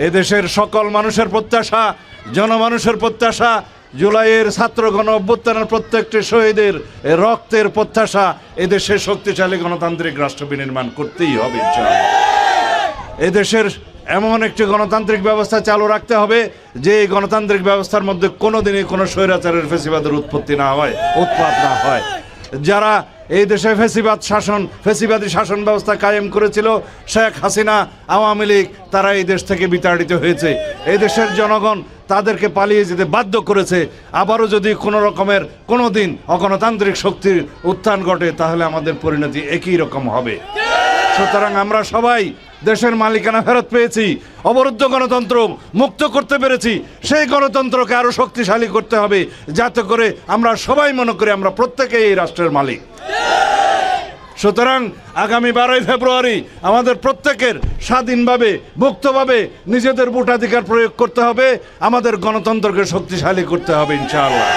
এদেশের সকল মানুষের প্রত্যাশা, জনমানুষের প্রত্যাশা, জুলাইয়ের ছাত্র গণ অভ্যুত্থানের প্রত্যেকটি শহীদের রক্তের প্রত্যাশা, এদেশে শক্তিশালী গণতান্ত্রিক রাষ্ট্র বিনির্মাণ করতেই হবে ইনশাআল্লাহ। এদেশের এমন একটি গণতান্ত্রিক ব্যবস্থা চালু রাখতে হবে যে এই গণতান্ত্রিক ব্যবস্থার মধ্যে কোনোদিনই কোনো স্বৈরাচারের ফ্যাসিবাদের উৎপত্তি না হয়, উৎপাত না হয়। যারা এই দেশে ফ্যাসিবাদী শাসন ব্যবস্থা কায়েম করেছিল, শেখ হাসিনা, আওয়ামী লীগ, তারা এই দেশ থেকে বিতাড়িত হয়েছে। এই দেশের জনগণ তাদেরকে পালিয়ে যেতে বাধ্য করেছে। আবারও যদি কোনো রকমের কোনো দিন অগণতান্ত্রিক শক্তির উত্থান ঘটে তাহলে আমাদের পরিণতি একই রকম হবে। সুতরাং আমরা সবাই দেশের মালিকানা ফেরত পেয়েছি, অবরুদ্ধ গণতন্ত্র মুক্ত করতে পেরেছি। সেই গণতন্ত্রকে আরো শক্তিশালী করতে হবে যাতে করে আমরা সবাই মনে করি আমরা প্রত্যেকেই এই রাষ্ট্রের মালিক। সুতরাং আগামী 12ই ফেব্রুয়ারি আমাদের প্রত্যেকের স্বাধীনভাবে মুক্তভাবে নিজেদের ভোটাধিকার প্রয়োগ করতে হবে, আমাদের গণতন্ত্রকে শক্তিশালী করতে হবে ইনশাআল্লাহ।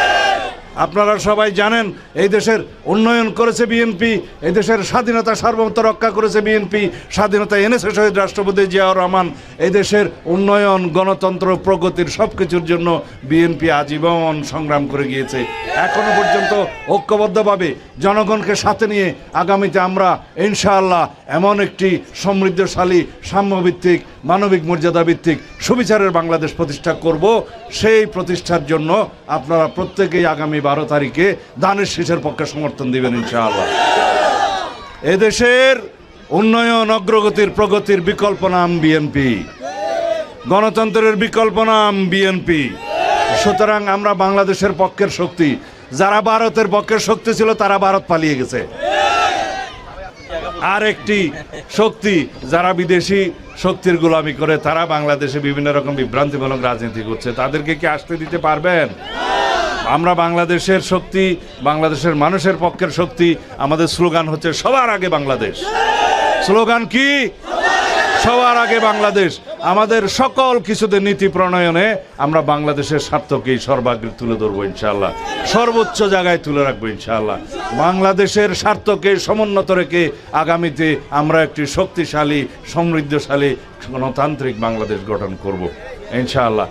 আপনারা সবাই জানেন এই দেশের উন্নয়ন করেছে বিএনপি, এই দেশের স্বাধীনতা সার্বভৌমত্ব রক্ষা করেছে বিএনপি, স্বাধীনতা এনেছে শহীদ রাষ্ট্রপতি জিয়াউর রহমান। এই দেশের উন্নয়ন, গণতন্ত্র, প্রগতির সব কিছুর জন্য বিএনপি আজীবন সংগ্রাম করে গিয়েছে। এখনো পর্যন্ত ঐক্যবদ্ধভাবে জনগণকে সাথে নিয়ে আগামীতে আমরা ইনশাআল্লাহ এমন একটি সমৃদ্ধশালী, সাম্যভিত্তিক, মানবিক মর্যাদা ভিত্তিক সুবিচারের বাংলাদেশ প্রতিষ্ঠা করব। সেই প্রতিষ্ঠার জন্য আপনারা প্রত্যেকেই আগামী 12 তারিখে ধানের শীষের পক্ষে সমর্থন দিবেন ইনশাআল্লাহ। এদেশের উন্নয়ন, অগ্রগতির, প্রগতির বিকল্প নাম বিএনপি, গণতন্ত্রের বিকল্প নাম বিএনপি। সুতরাং আমরা বাংলাদেশের পক্ষের শক্তি। যারা ভারতের পক্ষের শক্তি ছিল তারা ভারত পালিয়ে গেছে। আর একটি শক্তি যারা বিদেশি শক্তির গোলামি করে তারা বাংলাদেশে বিভিন্ন রকম বিভ্রান্তিমূলক রাজনীতি করছে। তাদেরকে কি আসতে দিতে পারবেন? আমরা বাংলাদেশের শক্তি, বাংলাদেশের মানুষের পক্ষের শক্তি। আমাদের স্লোগান হচ্ছে সবার আগে বাংলাদেশ। স্লোগান কি? সবার আগে বাংলাদেশ। আমাদের সকল কিছুতে নীতি প্রণয়নে আমরা বাংলাদেশের স্বার্থকেই সর্বাগ্রে তুলে ধরবো ইনশাআল্লাহ, সর্বোচ্চ জায়গায় তুলে রাখবো ইনশাআল্লাহ। বাংলাদেশের স্বার্থকে সমুন্নত রেখে আগামীতে আমরা একটি শক্তিশালী, সমৃদ্ধশালী, গণতান্ত্রিক বাংলাদেশ গঠন করব ইনশাআল্লাহ।